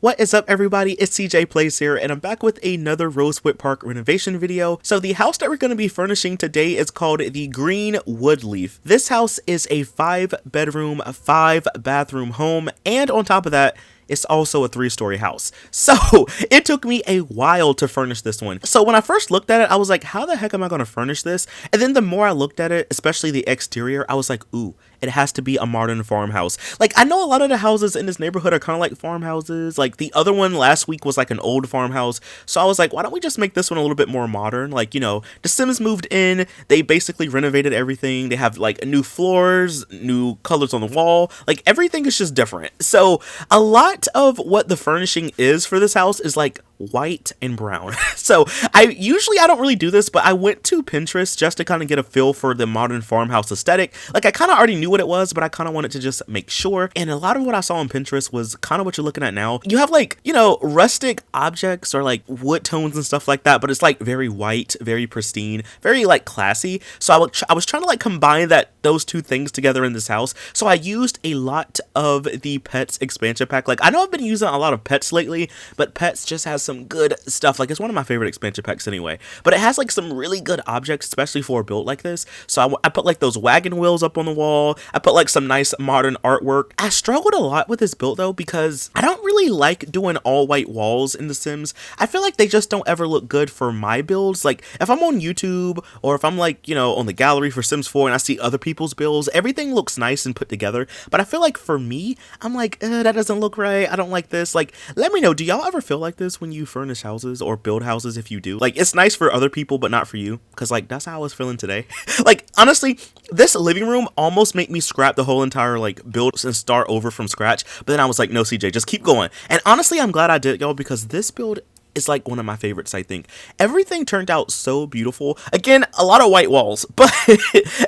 What is up, everybody? It's CJ Plays here, and I'm back with another Rosewood Park renovation video. So the house that we're going to be furnishing today is called the Green Woodleaf. This house is a 5-bedroom, 5-bathroom home, and on top of that, it's also a 3-story house. So it took me a while to furnish this one. So when I first looked at it, I was like, how the heck am I going to furnish this? And then the more I looked at it, especially the exterior, I was like, ooh, it has to be a modern farmhouse. Like, I know a lot of the houses in this neighborhood are kind of like farmhouses. Like, the other one last week was like an old farmhouse. So I was like, why don't we just make this one a little bit more modern? Like, you know, the Sims moved in, they basically renovated everything. They have like new floors, new colors on the wall. Like, everything is just different. So a lot of what the furnishing is for this house is like white and brown. So I don't really do this, but I went to Pinterest just to kind of get a feel for the modern farmhouse aesthetic. Like, I kind of already knew what it was, but I kind of wanted to just make sure. And a lot of what I saw on Pinterest was kind of what you're looking at now. You have like, you know, rustic objects or like wood tones and stuff like that, but it's like very white, very pristine, very like classy. So I was trying to like combine those two things together in this house. So I used a lot of the Pets expansion pack. Like, I know I've been using a lot of Pets lately, but Pets just has some good stuff. Like, it's one of my favorite expansion packs anyway, but it has like some really good objects, especially for a build like this. So I put like those wagon wheels up on the wall. I put like some nice modern artwork. I struggled a lot with this build though, because I don't really like doing all white walls in The Sims. I feel like they just don't ever look good for my builds. Like, if I'm on YouTube or if I'm like, you know, on the gallery for Sims 4 and I see other people's builds, everything looks nice and put together. But I feel like for me, I'm like, that doesn't look right. I don't like this. Like, let me know, do y'all ever feel like this when you furnish houses or build houses? If you do, like, it's nice for other people but not for you, because like that's how I was feeling today. Like, honestly, this living room almost made me scrap the whole entire like build and start over from scratch, but then I was like, no, CJ, just keep going. And honestly, I'm glad I did, y'all, because this build is like one of my favorites. I think everything turned out so beautiful. Again, a lot of white walls, but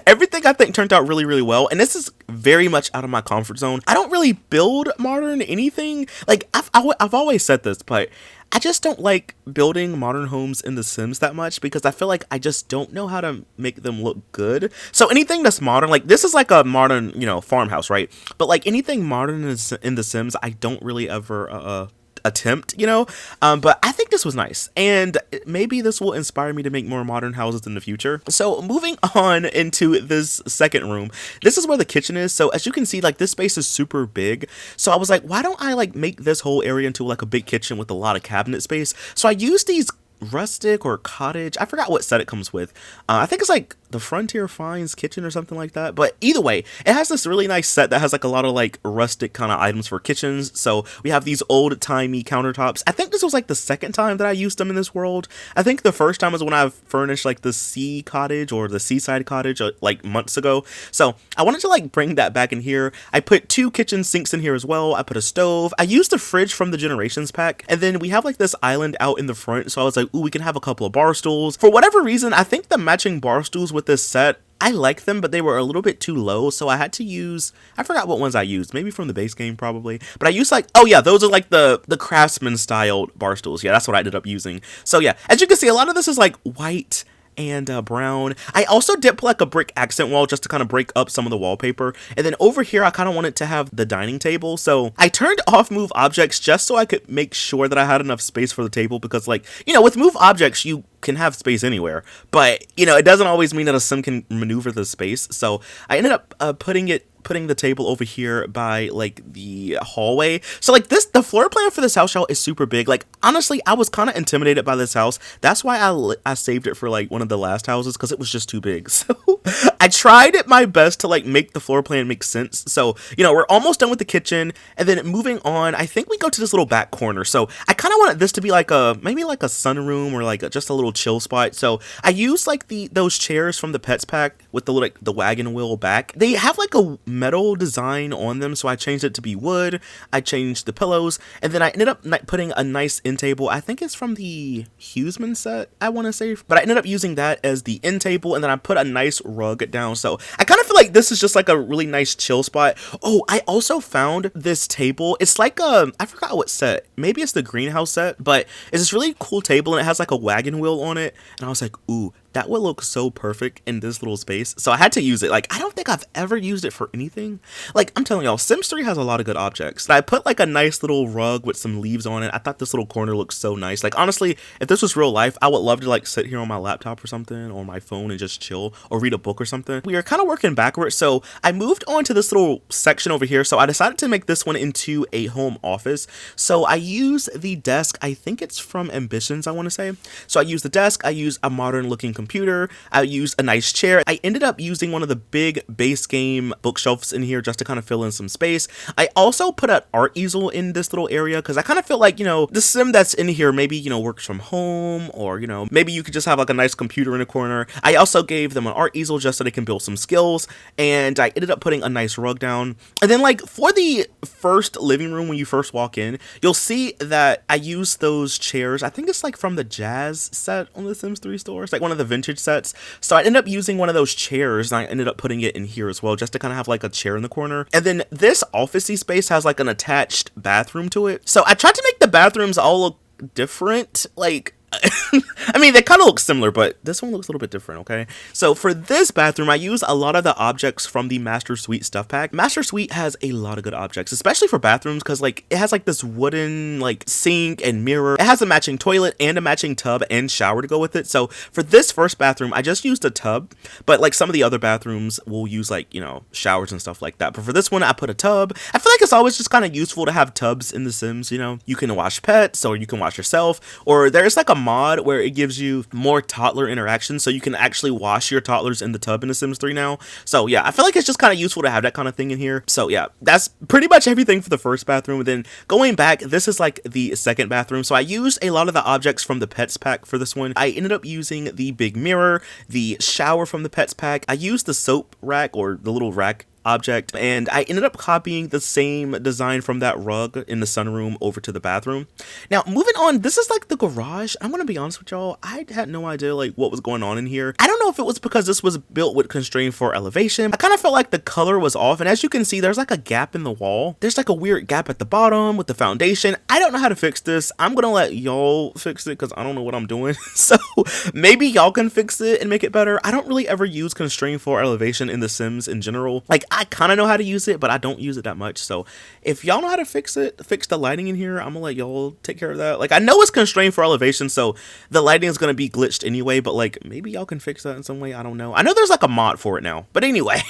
everything I think turned out really, really well. And this is very much out of my comfort zone. I don't really build modern anything. Like, I've always said this, but I just don't like building modern homes in The Sims that much, because I feel like I just don't know how to make them look good. So anything that's modern, like this is like a modern, you know, farmhouse, right? But like anything modern in The Sims, I don't really ever attempt, you know. But I think this was nice, and maybe this will inspire me to make more modern houses in the future. So moving on into this second room, this is where the kitchen is. So as you can see, like, this space is super big, so I was like, why don't I like make this whole area into like a big kitchen with a lot of cabinet space? So I used these rustic or cottage, I forgot what set it comes with. I think it's like the Frontier Finds kitchen or something like that, but either way, it has this really nice set that has like a lot of like rustic kind of items for kitchens. So we have these old-timey countertops. I think this was like the second time that I used them in this world. I think the first time was when I furnished like the sea cottage or the seaside cottage like months ago. So I wanted to like bring that back in here. I put 2 kitchen sinks in here as well. I put a stove. I used the fridge from the Generations pack, and then we have like this island out in the front. So I was like, ooh, we can have a couple of bar stools. For whatever reason, I think the matching bar stools with this set, I like them, but they were a little bit too low, so I had to use, I forgot what ones I used, maybe from the base game probably, but I used like, oh yeah, those are like the Craftsman styled bar stools. Yeah, that's what I ended up using. So yeah, as you can see, a lot of this is like white and brown. I also did put like a brick accent wall just to kind of break up some of the wallpaper. And then over here, I kind of wanted to have the dining table. So I turned off move objects just so I could make sure that I had enough space for the table, because like, you know, with move objects, you can have space anywhere, but you know, it doesn't always mean that a sim can maneuver the space. So I ended up putting the table over here by like the hallway. So like the floor plan for this house, y'all, is super big. Like, honestly, I was kind of intimidated by this house. That's why I saved it for like one of the last houses, because it was just too big. So I tried my best to like make the floor plan make sense. So, you know, we're almost done with the kitchen, and then moving on, I think we go to this little back corner. So I kind of wanted this to be like maybe like a sunroom or like just a little chill spot. So I used like those chairs from the Pets pack with the like the wagon wheel back. They have like a metal design on them, so I changed it to be wood. I changed the pillows, and then I ended up putting a nice end table. I think it's from the Hughesman set, I want to say, but I ended up using that as the end table, and then I put a nice rug down. So I kind of feel like this is just like a really nice chill spot. Oh, I also found this table. It's like I forgot what set, maybe it's the greenhouse set, but it's this really cool table, and it has like a wagon wheel on it, and I was like, ooh, that would look so perfect in this little space. So I had to use it. Like, I don't think I've ever used it for anything. Like, I'm telling y'all, Sims 3 has a lot of good objects. And I put like a nice little rug with some leaves on it. I thought this little corner looked so nice. Like, honestly, if this was real life, I would love to like sit here on my laptop or something, or my phone, and just chill or read a book or something. We are kind of working backwards. So I moved on to this little section over here. So I decided to make this one into a home office. So I use the desk. I think it's from Ambitions, I want to say. So I use the desk. I use a modern looking computer. I use a nice chair. I ended up using one of the big base game bookshelves in here just to kind of fill in some space. I also put an art easel in this little area because I kind of feel like, you know, the sim that's in here maybe, you know, works from home, or, you know, maybe you could just have like a nice computer in the corner. I also gave them an art easel just so they can build some skills, and I ended up putting a nice rug down. And then like for the first living room, when you first walk in, you'll see that I use those chairs. I think it's like from the Jazz set on the Sims 3 store. It's like one of the vintage sets. So I ended up using one of those chairs, and I ended up putting it in here as well, just to kind of have like a chair in the corner. And then this officey space has like an attached bathroom to it. So I tried to make the bathrooms all look different. Like, I mean, they kind of look similar, but this one looks a little bit different, okay? So for this bathroom, I use a lot of the objects from the Master Suite stuff pack. Master Suite has a lot of good objects, especially for bathrooms, because like it has like this wooden like sink and mirror. It has a matching toilet and a matching tub and shower to go with it. So for this first bathroom, I just used a tub, but like some of the other bathrooms will use like, you know, showers and stuff like that. But for this one, I put a tub. I feel like it's always just kind of useful to have tubs in The Sims, you know? You can wash pets, or you can wash yourself, or there's like a mod where it gives you more toddler interaction, so you can actually wash your toddlers in the tub in The Sims 3 now. So yeah, I feel like it's just kind of useful to have that kind of thing in here. So yeah, that's pretty much everything for the first bathroom. And then going back, this is like the second bathroom. So I used a lot of the objects from the pets pack for this one. I ended up using the big mirror, the shower from the pets pack. I used the soap rack, or the little rack object, and I ended up copying the same design from that rug in the sunroom over to the bathroom. Now moving on, this is like the garage. I'm gonna be honest with y'all, I had no idea like what was going on in here. I don't know if it was because this was built with constraint for elevation. I kind of felt like the color was off, and as you can see, there's like a gap in the wall. There's like a weird gap at the bottom with the foundation. I don't know how to fix this. I'm gonna let y'all fix it because I don't know what I'm doing. So maybe y'all can fix it and make it better. I don't really ever use constraint for elevation in The Sims in general. Like, I kind of know how to use it, but I don't use it that much. So if y'all know how to fix it, fix the lighting in here, I'm gonna let y'all take care of that. Like, I know it's constrained for elevation, so the lighting is gonna be glitched anyway, but like maybe y'all can fix that in some way. I don't know. I know there's like a mod for it now, but anyway.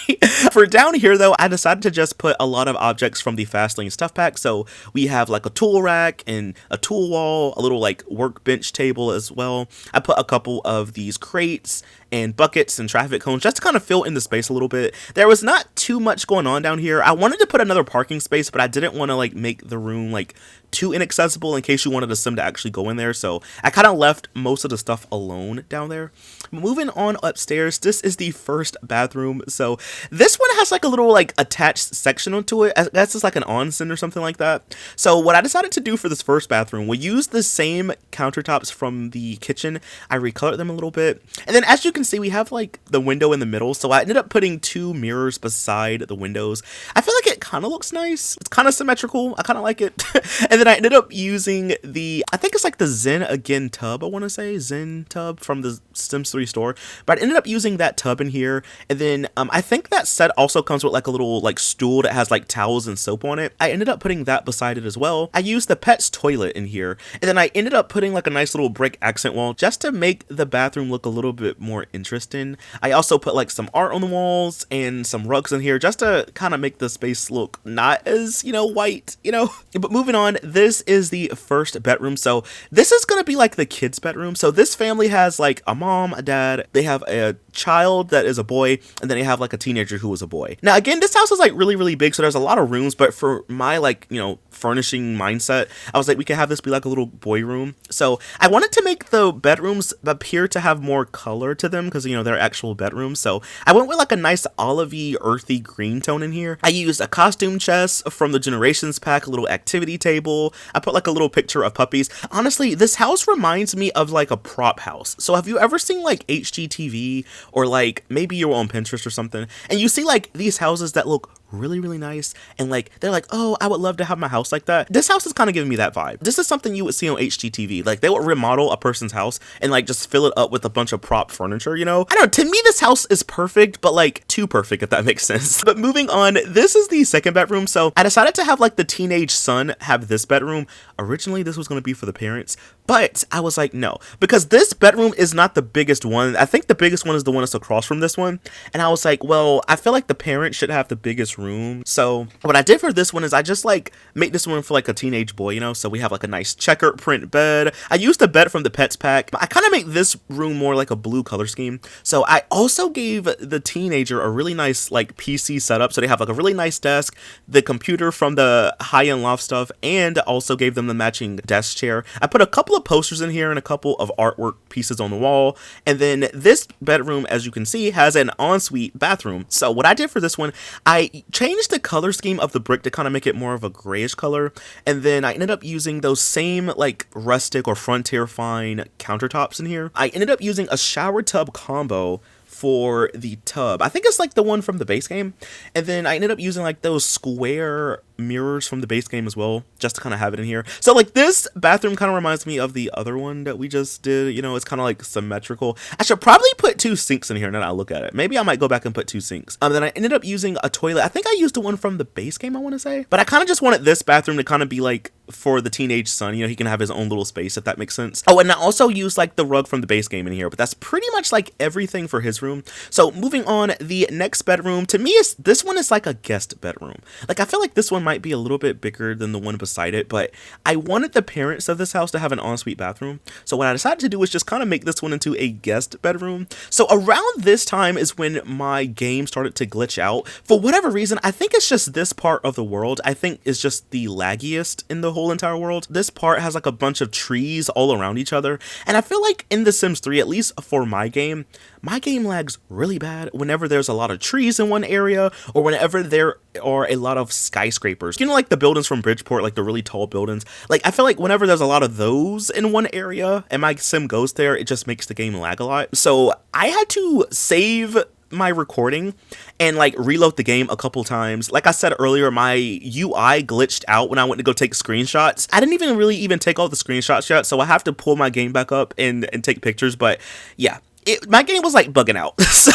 For down here though, I decided to just put a lot of objects from the Fastlane stuff pack. So we have like a tool rack and a tool wall, a little like workbench table as well. I put a couple of these crates and buckets and traffic cones just to kind of fill in the space a little bit. There was not too much going on down here. I wanted to put another parking space, but I didn't want to like make the room like too inaccessible in case you wanted a sim to actually go in there. So I kind of left most of the stuff alone down there. Moving on upstairs, this is the first bathroom. So this one has like a little like attached section onto it. I guess it's like an onsen or something like that. So what I decided to do for this first bathroom, we use the same countertops from the kitchen. I recolored them a little bit. And then as you can see, we have like the window in the middle. So I ended up putting two mirrors beside the windows. I feel like it kind of looks nice. It's kind of symmetrical. I kind of like it. And then I ended up using the, I think it's like the Zen Again tub, I want to say, Zen tub from the Sims 3 store. But I ended up using that tub in here. And then I think that set also comes with like a little like stool that has like towels and soap on it. I ended up putting that beside it as well. I used the pet's toilet in here. And then I ended up putting like a nice little brick accent wall just to make the bathroom look a little bit more interesting. I also put like some art on the walls and some rugs in here just to kind of make the space look not as, you know, white, you know. But moving on, this is the first bedroom. So this is going to be like the kids' bedroom. So this family has like a mom, a dad, they have a child that is a boy, and then they have like a teenager who is a boy. Now again, this house is like really, really big, so there's a lot of rooms, but for my like, you know, furnishing mindset, I was like, we can have this be like a little boy room. So I wanted to make the bedrooms appear to have more color to them because, you know, they're actual bedrooms. So I went with like a nice olivey, earthy green tone in here. I used a costume chest from the Generations pack, a little activity table. I put like a little picture of puppies. Honestly, this house reminds me of like a prop house. So have you ever seen like HGTV, or like maybe you're on Pinterest or something, and you see like these houses that look really nice, and like they're like, oh, I would love to have my house like that. This house is kind of giving me that vibe. This is something you would see on HGTV. Like they would remodel a person's house and like just fill it up with a bunch of prop furniture, you know? I don't know, to me this house is perfect, but like too perfect, if that makes sense. But moving on, this is the second bedroom. So I decided to have like the teenage son have this bedroom. Originally this was going to be for the parents, but I was like, no, because this bedroom is not the biggest one. I think the biggest one is the one that's across from this one. And I was like, well, I feel like the parents should have the biggest room. So what I did for this one is I just like make this one for like a teenage boy, you know? So we have like a nice checkered print bed. I used the bed from the Pets pack. I kind of make this room more like a blue color scheme. So I also gave the teenager a really nice like PC setup. So they have like a really nice desk, the computer from the high-end loft stuff, and also gave them the matching desk chair. I put a couple of posters in here and a couple of artwork pieces on the wall. And then this bedroom, as you can see, has an ensuite bathroom. So what I did for this one, I changed the color scheme of the brick to kind of make it more of a grayish color. And then I ended up using those same like rustic or frontier fine countertops in here. I ended up using a shower tub combo for the tub. I think it's like the one from the base game. And then I ended up using like those square mirrors from the base game as well, just to kind of have it in here. So like this bathroom kind of reminds me of the other one that we just did, you know, it's kind of like symmetrical. I should probably put 2 sinks in here now that I look at it. Maybe I might go back and put 2 sinks. Then I ended up using a toilet. I think I used the one from the base game, I want to say, but I kind of just wanted this bathroom to kind of be like for the teenage son, you know, he can have his own little space, if that makes sense. Oh, and I also used like the rug from the base game in here, but that's pretty much like everything for his room. So moving on, the next bedroom to me is, this one is like a guest bedroom. Like I feel like this one might be a little bit bigger than the one beside it, but I wanted the parents of this house to have an ensuite bathroom. So what I decided to do was just kind of make this one into a guest bedroom. So around this time is when my game started to glitch out. For whatever reason, I think it's just this part of the world, I think is just the laggiest in the whole entire world. This part has like a bunch of trees all around each other, and I feel like in The Sims 3, at least for my game lags really bad whenever there's a lot of trees in one area, or whenever there are a lot of skyscrapers. You know, like the buildings from Bridgeport, like the really tall buildings. Like I feel like whenever there's a lot of those in one area and my sim goes there, it just makes the game lag a lot. So I had to save my recording and like reload the game a couple times. Like I said earlier, my UI glitched out when I went to go take screenshots. I didn't even really take all the screenshots yet, so I have to pull my game back up and take pictures. But yeah, my game was like bugging out. So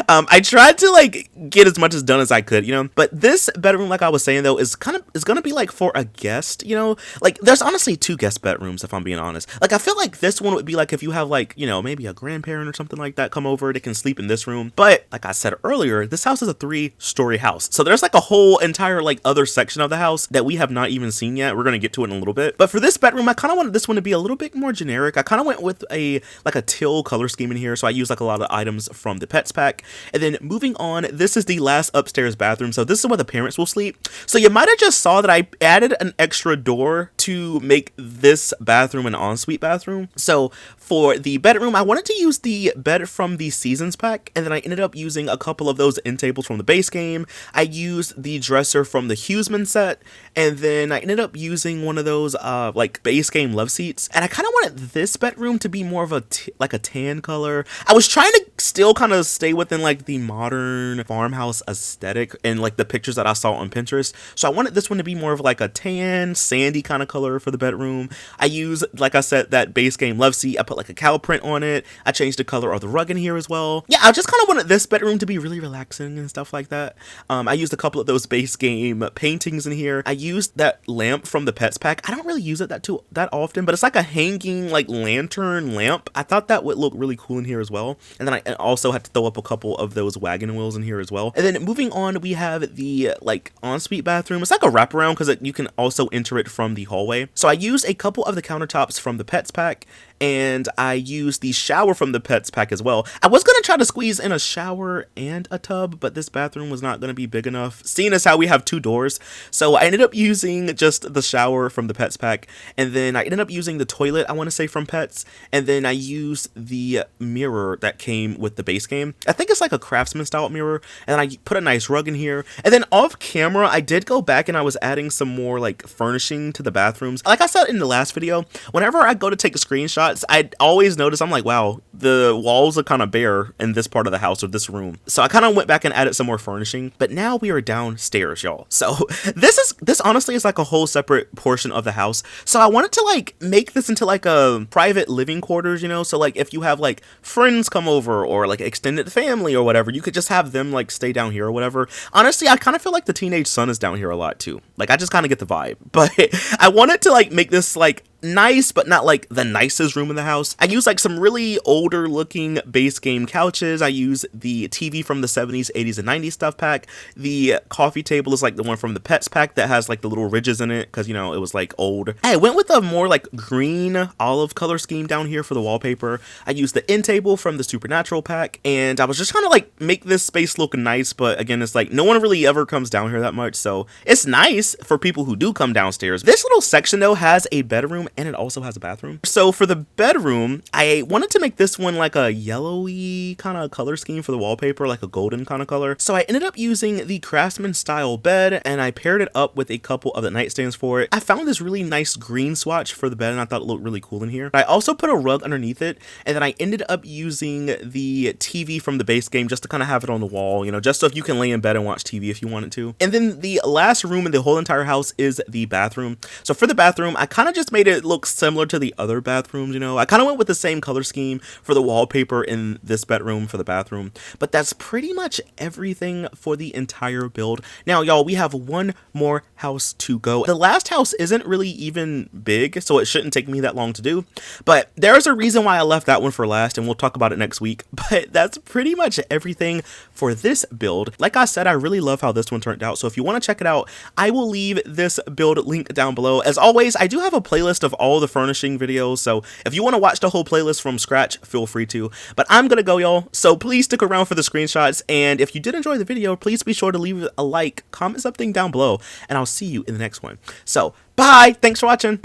I tried to like get as much as done as I could, you know. But this bedroom, like I was saying though, is gonna be like for a guest, you know. Like there's honestly 2 guest bedrooms, if I'm being honest. Like I feel like this one would be like if you have like, you know, maybe a grandparent or something like that come over, they can sleep in this room. But like I said earlier, this house is a 3-story house, so there's like a whole entire like other section of the house that we have not even seen yet. We're gonna get to it in a little bit. But for this bedroom, I kind of wanted this one to be a little bit more generic. I kind of went with a teal color scheme in here, so I used like a lot of items from the Pets pack. And then moving on, this is the last upstairs bathroom, so this is where the parents will sleep. So you might have just saw that I added an extra door to make this bathroom an ensuite bathroom. So for the bedroom, I wanted to use the bed from the Seasons pack, and then I ended up using a couple of those end tables from the base game. I used the dresser from the Hughesman set, and then I ended up using one of those like base game love seats. And I kind of wanted this bedroom to be more of a like a tan color. I was trying to still kind of stay within like the modern farmhouse aesthetic and like the pictures that I saw on Pinterest. So I wanted this one to be more of like a tan, sandy kind of color for the bedroom. I used, like I said, that base game love seat. I put like a cow print on it. I changed the color of the rug in here as well. Yeah, I just kind of wanted this bedroom to be really relaxing and stuff like that. I used a couple of those base game paintings in here. I used that lamp from the Pets pack. I don't really use it that often, but it's like a hanging like lantern lamp. I thought that would look really cool in here as well. And then I also had to throw up a couple of those wagon wheels in here as well. And then moving on, we have the like ensuite bathroom. It's like a wraparound because you can also enter it from the hallway. So I used a couple of the countertops from the Pets pack, and I used the shower from the Pets pack as well. I was gonna try to squeeze in a shower and a tub, but this bathroom was not gonna be big enough, seeing as how we have 2 doors. So I ended up using just the shower from the Pets pack, and then I ended up using the toilet, I want to say, from Pets, and then I used the mirror that came with the base game. I think it's like a Craftsman style mirror, and I put a nice rug in here. And then off camera, I did go back and I was adding some more like furnishing to the bathrooms. Like I said in the last video, whenever I go to take a screenshot, screenshots, I always notice, I'm like, wow, the walls are kind of bare in this part of the house or this room. So I kind of went back and added some more furnishing, but now we are downstairs, y'all. So this honestly is like a whole separate portion of the house. So I wanted to like make this into like a private living quarters, you know? So like if you have like friends come over or like extended family or whatever, you could just have them like stay down here or whatever. Honestly, I kind of feel like the teenage son is down here a lot too. Like I just kind of get the vibe, but I wanted to like make this like nice, but not like the nicest room in the house. I use like some really older looking base game couches. I use the TV from the 70s, 80s, and 90s stuff pack. The coffee table is like the one from the Pets pack that has like the little ridges in it because, you know, it was like old. I went with a more like green olive color scheme down here for the wallpaper. I used the end table from the Supernatural pack, and I was just trying to like make this space look nice, but again, it's like no one really ever comes down here that much, so it's nice for people who do come downstairs. This little section though has a bedroom and it also has a bathroom. So for the bedroom, I wanted to make this one like a yellowy kind of color scheme for the wallpaper, like a golden kind of color. So I ended up using the Craftsman style bed, and I paired it up with a couple of the nightstands for it. I found this really nice green swatch for the bed, and I thought it looked really cool in here. I also put a rug underneath it, and then I ended up using the TV from the base game just to kind of have it on the wall, you know, just so if you can lay in bed and watch TV if you wanted to. And then the last room in the whole entire house is the bathroom. So for the bathroom, I kind of just made it look similar to the other bathrooms, you know. I kind of went with the same color scheme for the wallpaper in this bedroom for the bathroom, but that's pretty much everything for the entire build. Now, y'all, we have one more house to go. The last house isn't really even big, so it shouldn't take me that long to do, but there's a reason why I left that one for last, and we'll talk about it next week. But that's pretty much everything for this build. Like I said, I really love how this one turned out, so if you want to check it out, I will leave this build link down below. As always, I do have a playlist of all the furnishing videos, so if you want to watch the whole playlist from scratch, feel free to. But I'm gonna go, y'all, so please stick around for the screenshots, and if you did enjoy the video, please be sure to leave a like, comment something down below, and I'll see you in the next one. So bye, thanks for watching.